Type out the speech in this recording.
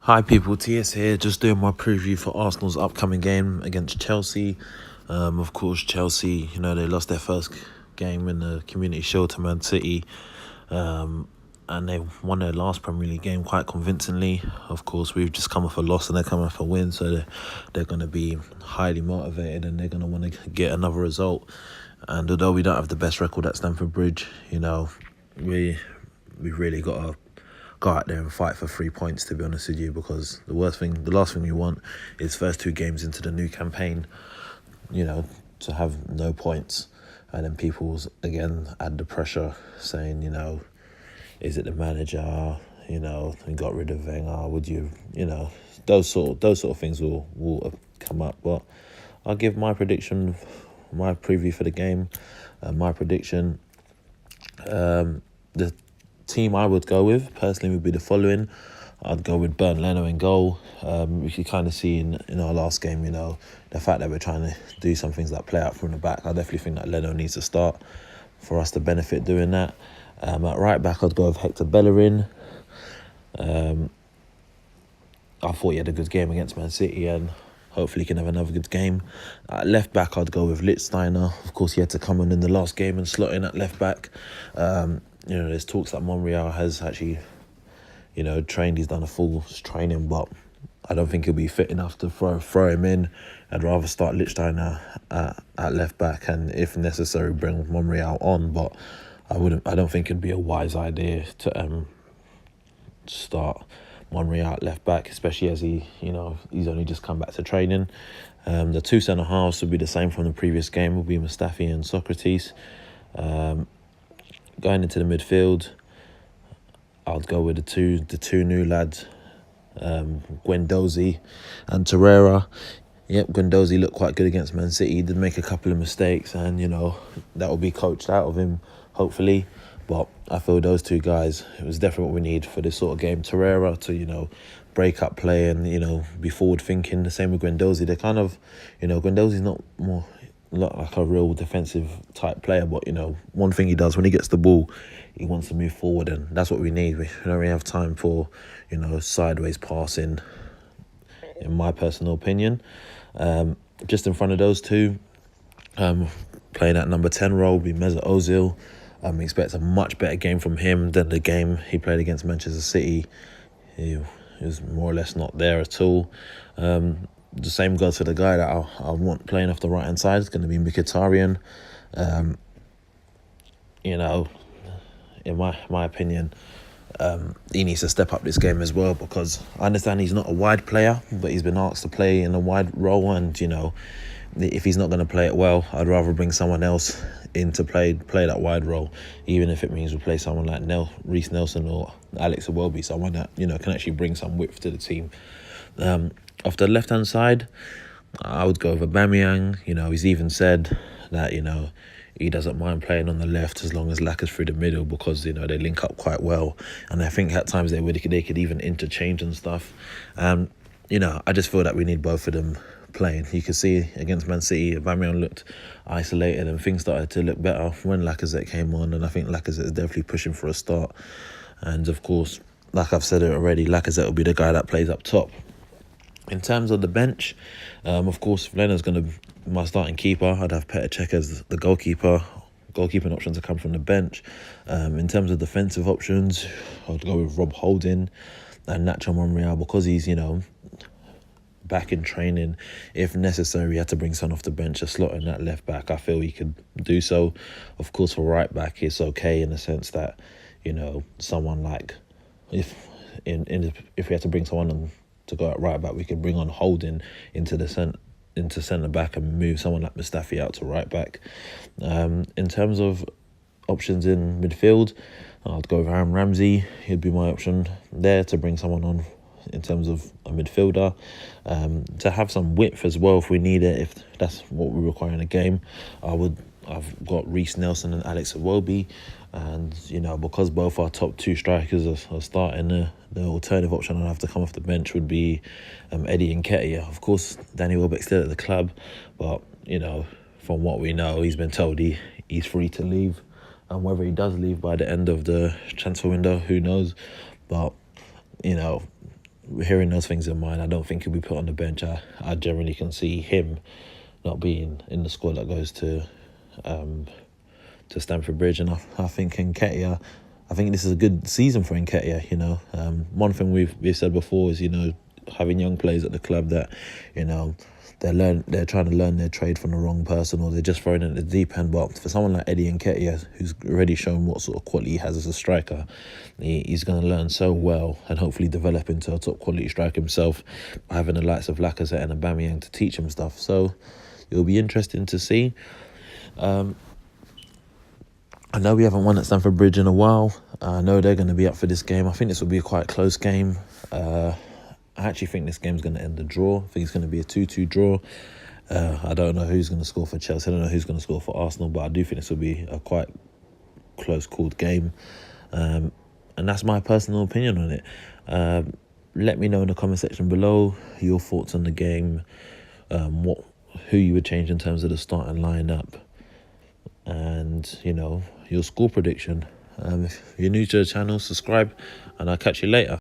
Hi people, TS here, just doing my preview for Arsenal's upcoming game against Chelsea. Of course, Chelsea, they lost their first game in the Community Shield to Man City, and they won their last Premier League game quite convincingly. Of course, we've just come off a loss and they're coming off a win, so they're going to be highly motivated and they're going to want to get another result. And although we don't have the best record at Stamford Bridge, we've really got to go out there and fight for 3 points, to be honest with you, because the last thing we want is first two games into the new campaign, to have no points, and then people again add the pressure saying, is it the manager? We got rid of Wenger. Would you, those sort of things will come up. But I'll give my prediction, my preview for the game, my prediction. The team I would go with personally would be the following. I'd go with Leno in goal. We could kind of see in our last game, the fact that we're trying to do some things like play out from the back. I definitely think that Leno needs to start for us to benefit doing that. At right back, I'd go with Hector Bellerin. I thought he had a good game against Man City and hopefully he can have another good game. At left back, I'd go with Lichtsteiner. Of course, he had to come on in the last game and slot in at left back. There's talks that Monreal has actually, trained. He's done a full training, but I don't think he'll be fit enough to throw him in. I'd rather start Lichtsteiner at left back and, if necessary, bring Monreal on. But I don't think it'd be a wise idea to start Monreal at left back, especially as he's only just come back to training. The two centre halves would be the same from the previous game. Will be Mustafi and Sokratis. Going into the midfield, I'll go with the two new lads, Guendouzi and Torreira. Yep, Guendouzi looked quite good against Man City. He did make a couple of mistakes, and that will be coached out of him, hopefully. But I feel those two guys, it was definitely what we need for this sort of game. Torreira to break up play and be forward thinking. The same with Guendouzi. They're kind of Guendouzi's not like a real defensive type player, but one thing he does when he gets the ball, he wants to move forward, and that's what we need. We don't really have time for sideways passing, in my personal opinion. Just in front of those two, playing that number 10 role would be Mesut Özil. Expect a much better game from him than the game he played against Manchester City. He was more or less not there at all. The same goes for the guy that I want playing off the right hand side. It's going to be Mkhitaryan. In my opinion, he needs to step up this game as well, because I understand he's not a wide player, but he's been asked to play in a wide role, and if he's not going to play it well, I'd rather bring someone else in to play that wide role, even if it means we play someone like Reiss Nelson or Alex Iwobi, someone that can actually bring some width to the team. Off the left hand side, I would go with Aubameyang. He's even said that he doesn't mind playing on the left as long as Lacazette through the middle, because they link up quite well, and I think at times they could even interchange and stuff. I just feel that we need both of them playing. You could see against Man City, Aubameyang looked isolated and things started to look better when Lacazette came on, and I think Lacazette is definitely pushing for a start. And of course, like I've said it already, Lacazette will be the guy that plays up top. In terms of the bench, of course, if Leno's going to be my starting keeper, I'd have Cech as the goalkeeper. Goalkeeping options that come from the bench. In terms of defensive options, I'd go with Rob Holding and Nacho Monreal, because he's, back in training. If necessary, we had to bring someone off the bench, a slot in that left back. I feel he could do so. Of course, for right back, it's okay in the sense that, someone like, if we had to bring someone on to go at right back, we could bring on Holding into centre back and move someone like Mustafi out to right back. In terms of options in midfield, I'd go with Ramsey. He'd be my option there to bring someone on in terms of a midfielder, to have some width as well if we need it, if that's what we require in a game. I've got Reiss Nelson and Alex Iwobi, and because both our top two strikers are starting, the alternative option I'd have to come off the bench would be Eddie Nketiah. Of course, Danny Welbeck's still at the club, but from what we know, he's been told he's free to leave, and whether he does leave by the end of the transfer window, who knows. But hearing those things in mind, I don't think he'll be put on the bench. I generally can see him not being in the squad that goes to Stamford Bridge. And I think Nketiah, I think this is a good season for Nketiah, you know. One thing we've said before is, you know, having young players at the club that, you know, they're trying to learn their trade from the wrong person, or they're just thrown in the deep end. But for someone like Eddie Nketiah, who's already shown what sort of quality he has as a striker, he's going to learn so well and hopefully develop into a top quality striker himself, having the likes of Lacazette and Aubameyang to teach him stuff. So it'll be interesting to see. I know we haven't won at Stamford Bridge in a while. I know they're going to be up for this game. I think this will be a quite close game. I actually think this game's going to end a draw. I think it's going to be a 2-2 draw. I don't know who's going to score for Chelsea. I don't know who's going to score for Arsenal, but I do think this will be a quite close called game. And that's my personal opinion on it. Let me know in the comment section below your thoughts on the game, who you would change in terms of the starting lineup, and, you know, your score prediction. If you're new to the channel, subscribe, and I'll catch you later.